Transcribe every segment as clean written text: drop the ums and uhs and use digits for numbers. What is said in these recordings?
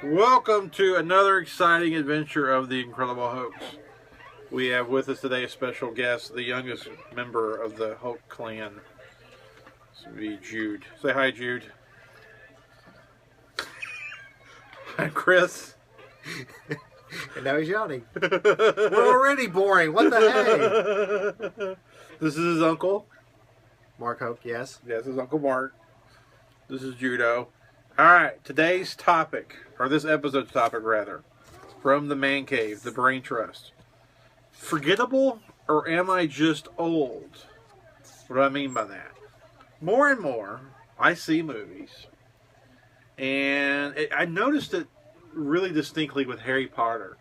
Welcome to another exciting adventure of the Incredible Hokes. We have with us today a special guest, the youngest member of the Hoke clan. This would be Jude. Say hi, Jude. Hi, Chris. And now he's yawning. We're already boring. What the heck? This is his uncle. Mark Hoke, yes. Yes, his Uncle Mark. This is Judo. Alright, today's topic, or this episode's topic rather, from the Man Cave, the Brain Trust. Forgettable, or am I just old? What do I mean by that? More and more, I see movies, and I noticed it really distinctly with Harry Potter.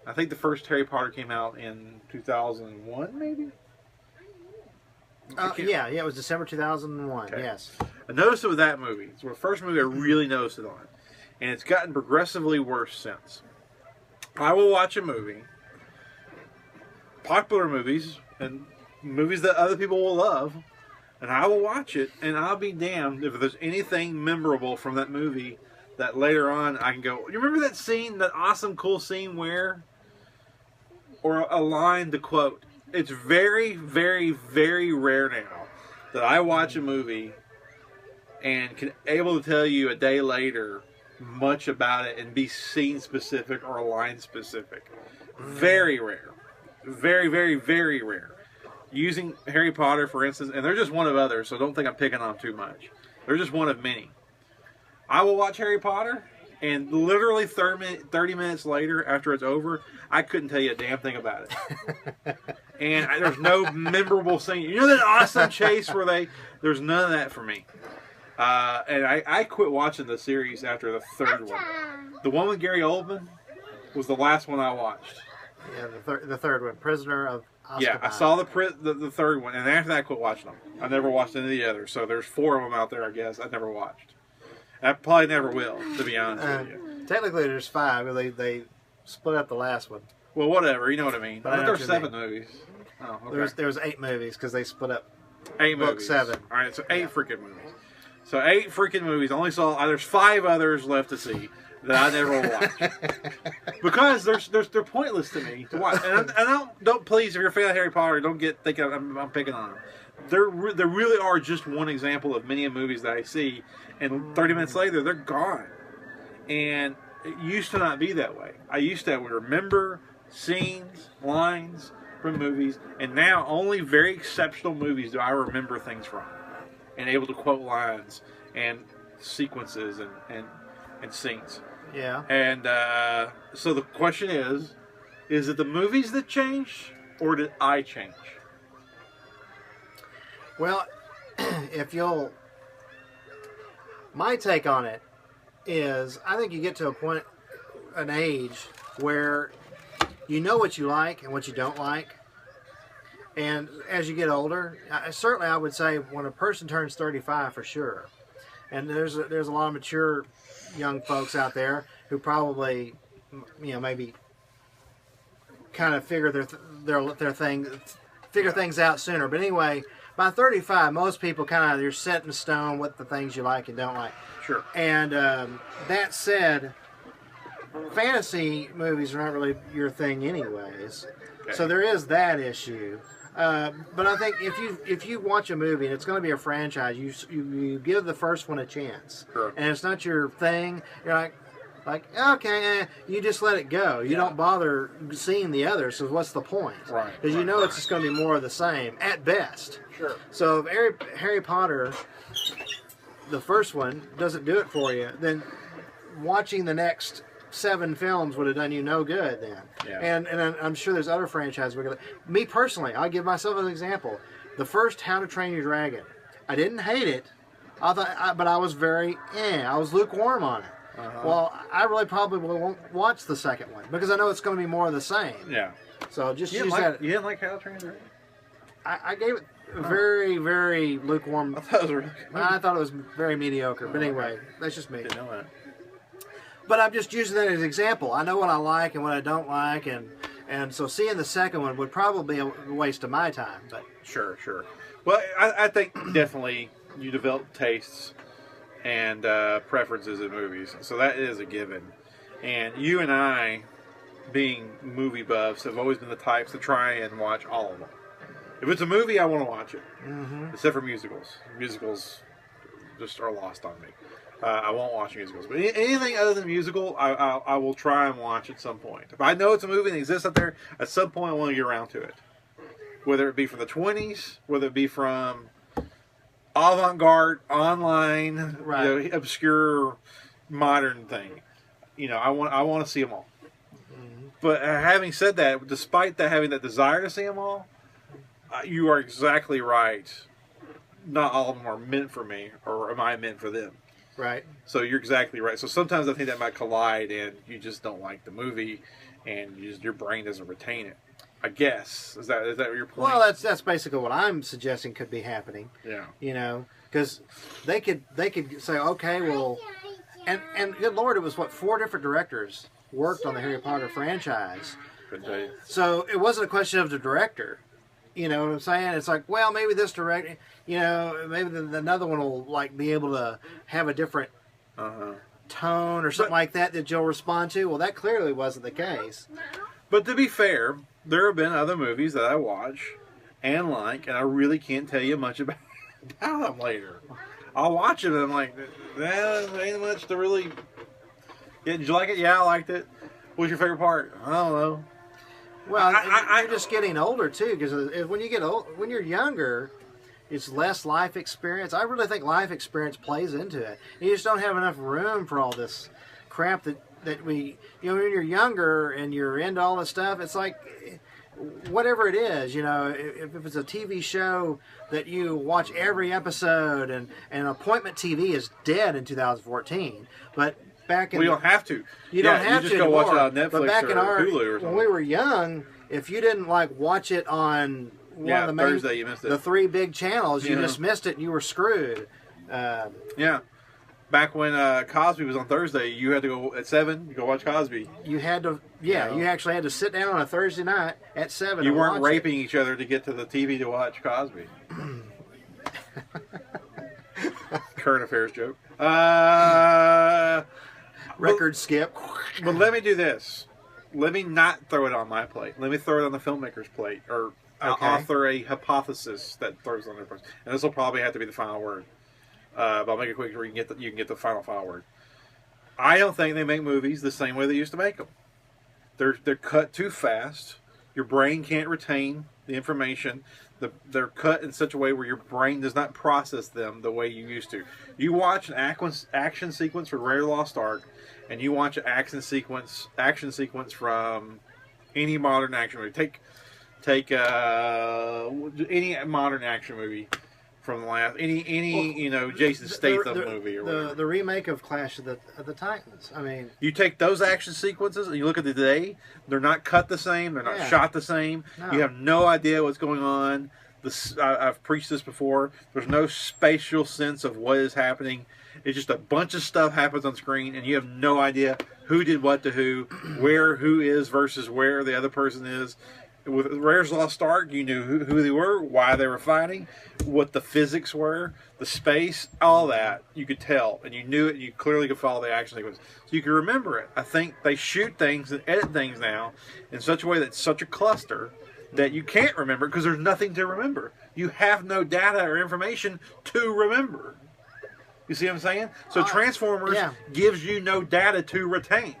I think the first Harry Potter came out in 2001, maybe? Yeah, it was December 2001, Okay. yes. I noticed it with that movie. It's the first movie I really noticed it on. And it's gotten progressively worse since. I will watch a movie, popular movies, and movies that other people will love, and I will watch it, and I'll be damned if there's anything memorable from that movie that later on I can go, you remember that scene, that awesome, cool scene where, or a line to quote. It's very, very, very rare now that I watch a movie and can able to tell you a day later much about it and be scene specific or line specific. Very rare. Very, very, very rare. Using Harry Potter, for instance, and they're just one of others, so don't think I'm picking on them too much. They're just one of many. I will watch Harry Potter, and literally 30 minutes later, after it's over, I couldn't tell you a damn thing about it. And there's no memorable scene. You know that awesome chase where there's none of that for me. And I quit watching the series after the third one. The one with Gary Oldman was the last one I watched. Yeah, the third one, Prisoner of Azkaban. Yeah, I saw the third one, and after that I quit watching them. I never watched any of the others, so there's 4 of them out there, I guess, I never watched. I probably never will, to be honest with you. Technically there's 5, but they split up the last one. Well, whatever, you know what I mean. But I think I know there's what you 7 movies. Oh, okay. There was 8 movies because they split up 8 book movies. 7. All right, so 8 freaking movies. So 8 freaking movies. Only saw there's 5 others left to see that I never watched because they're pointless to me to watch. And I don't please, if you're a fan of Harry Potter, don't get thinking I'm picking on them. There really are just one example of many movies that I see, and 30 minutes later they're gone. And it used to not be that way. I used to remember scenes, lines from movies, and now only very exceptional movies do I remember things from, and able to quote lines and sequences and scenes. Yeah. And so the question is it the movies that changed, or did I change? Well, my take on it is, I think you get to an age where you know what you like and what you don't like. And as you get older, certainly I would say when a person turns 35 for sure. And there's a lot of mature young folks out there who probably, maybe kind of figure things out sooner. But anyway, by 35, most people you're set in stone what the things you like and don't like. Sure. And that said, fantasy movies are not really your thing anyways. Okay. So there is that issue. But I think if you watch a movie and it's going to be a franchise, you give the first one a chance. Sure. And it's not your thing. You're like okay, you just let it go. You don't bother seeing the others. So what's the point? Right. Because you know it's just going to be more of the same at best. Sure. So if Harry Potter, the first one, doesn't do it for you, then watching the next 7 films would have done you no good then. Yeah. And I'm sure there's other franchises. Me personally, I'll give myself an example. The first How to Train Your Dragon, I didn't hate it. But I was I was lukewarm on it. Uh-huh. Well, I really probably won't watch the second one because I know it's going to be more of the same. Yeah. So just You use that. You didn't like How to Train Your Dragon? I gave it very, very lukewarm. I thought it was really good. I thought it was very mediocre. But anyway, that's just me. Didn't know that. But I'm just using that as an example. I know what I like and what I don't like, and so seeing the second one would probably be a waste of my time. But Sure. Well, I think definitely you develop tastes and preferences in movies. So that is a given. And you and I, being movie buffs, have always been the types to try and watch all of them. If it's a movie, I want to watch it. Except for musicals. Musicals just are lost on me. I won't watch musicals. But anything other than musical, I will try and watch at some point. If I know it's a movie and it exists out there, at some point I want to get around to it. Whether it be from the 20s, whether it be from avant-garde, online, right. Obscure, modern thing. I want to see them all. But having said that, despite that having that desire to see them all, you are exactly right. Not all of them are meant for me, or am I meant for them? Right. So you're exactly right. So sometimes I think that might collide, and you just don't like the movie, and your brain doesn't retain it. I guess is that your point? Well, that's basically what I'm suggesting could be happening. Yeah. Because they could say, okay, well, and good Lord, it was 4 different directors worked on the Harry Potter franchise. Couldn't tell you. So it wasn't a question of the director. You know what I'm saying? It's like, well, maybe this director, maybe another one will be able to have a different tone or something like that you'll respond to. Well, that clearly wasn't the case. But to be fair, there have been other movies that I watch and like, and I really can't tell you much about them later. I'll watch it and I'm like, ain't much to really. Yeah, did you like it? Yeah, I liked it. What's your favorite part? I don't know. Well, I'm just getting older too, because when you get old, when you're younger, it's less life experience. I really think life experience plays into it. You just don't have enough room for all this crap that we, when you're younger and you're into all this stuff, it's like whatever it is, if it's a TV show that you watch every episode, and appointment TV is dead in 2014, but back in you don't have to. You don't have just to go anymore. watch it on Netflix but back or in our, Hulu or something. When we were young, if you didn't watch it on one of the main, Thursday, you missed it. The 3 big channels, you just missed it and you were screwed. Yeah. Back when Cosby was on Thursday, you had to go at 7. You go watch Cosby. You had to, you actually had to sit down on a Thursday night at 7. You and weren't watch raping each other to get to the TV to watch Cosby. Current affairs joke. Record skip. But let me do this. Let me not throw it on my plate. Let me throw it on the filmmaker's plate, or author a hypothesis that throws it on their plate. And this will probably have to be the final word. But I'll make it quick where you can get the final word. I don't think they make movies the same way they used to make them. They're cut too fast. Your brain can't retain the information. They're cut in such a way where your brain does not process them the way you used to. You watch an action sequence for Raiders of the Lost Ark, and you watch an action sequence from any modern action movie. Take any modern action movie from the last any Jason Statham movie or whatever. The remake of Clash of the Titans. I mean, you take those action sequences and you look at the today. They're not cut the same. They're not shot the same. No. You have no idea what's going on. I've preached this before. There's no spatial sense of what is happening. It's just a bunch of stuff happens on screen, and you have no idea who did what to who, where who is versus where the other person is. With Raiders of the Lost Ark, you knew who they were, why they were fighting, what the physics were, the space, all that. You could tell, and you knew it, and you clearly could follow the action sequence. So you could remember it. I think they shoot things and edit things now in such a way that's such a cluster that you can't remember because there's nothing to remember. You have no data or information to remember. You see what I'm saying? So Transformers gives you no data to retain.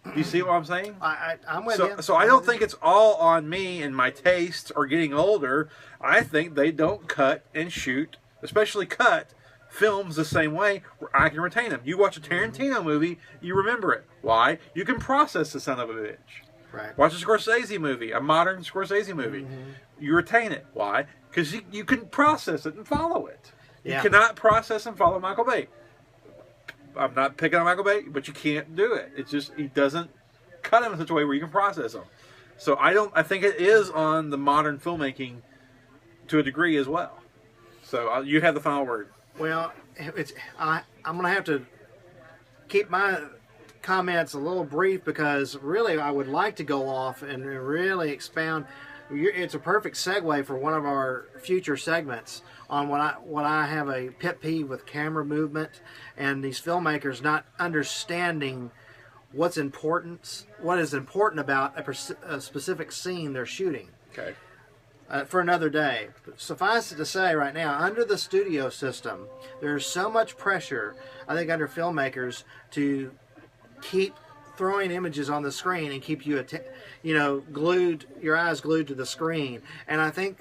Do you see what I'm saying? I'm with you. So I don't think it's all on me and my tastes or getting older. I think they don't cut and shoot, especially cut films the same way where I can retain them. You watch a Tarantino movie, you remember it. Why? You can process the son of a bitch. Right. Watch a Scorsese movie, a modern Scorsese movie. You retain it. Why? Because you can process it and follow it. You cannot process and follow Michael Bay. I'm not picking on Michael Bay, but you can't do it. It's just he doesn't cut him in such a way where you can process them. So I think it is on the modern filmmaking to a degree as well. So you have the final word. Well, I'm going to have to keep my comments a little brief because really I would like to go off and really expound. it's a perfect segue for one of our future segments on what I have a pet peeve with camera movement and these filmmakers not understanding what is important about a specific scene they're shooting. Okay. For another day. Suffice it to say right now, under the studio system, there's so much pressure, I think, under filmmakers to keep throwing images on the screen and keep you, glued, your eyes glued to the screen. And I think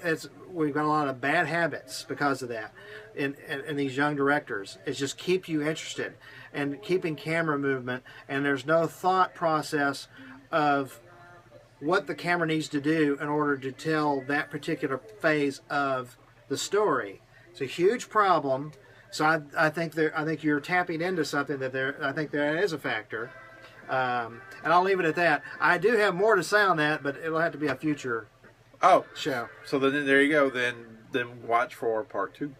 we've got a lot of bad habits because of that in these young directors. It's just keep you interested and keeping camera movement, and there's no thought process of what the camera needs to do in order to tell that particular phase of the story. It's a huge problem. So I think you're tapping into something I think that is a factor. And I'll leave it at that. I do have more to say on that, but it'll have to be a future show. So then there you go. Then watch for part 2.